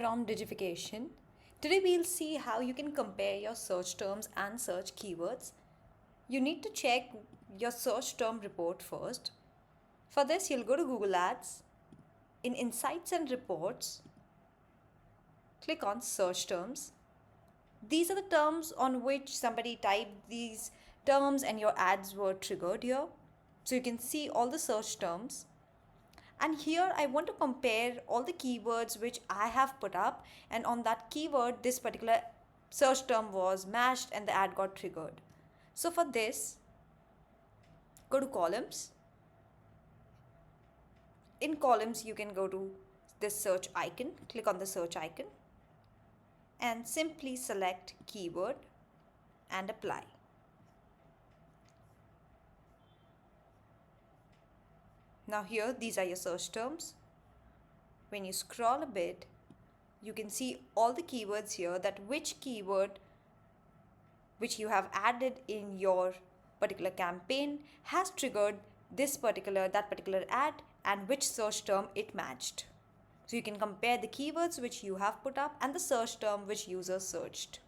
From Digification. Today we'll see how you can compare your search terms and search keywords. You need to check your search term report first. For this, you'll go to Google Ads. In Insights and Reports, click on Search Terms. These are the terms on which somebody typed these terms and your ads were triggered here. So you can see all the search terms. And here I want to compare all the keywords which I have put up, and on that keyword this particular search term was matched and the ad got triggered. So for this, go to columns. In columns you can go to this search icon, click on the search icon and simply select keyword and apply. Now here these are your search terms. When you scroll a bit, you can see all the keywords here, that which keyword which you have added in your particular campaign has triggered that particular ad, and which search term it matched. So you can compare the keywords which you have put up and the search term which users searched.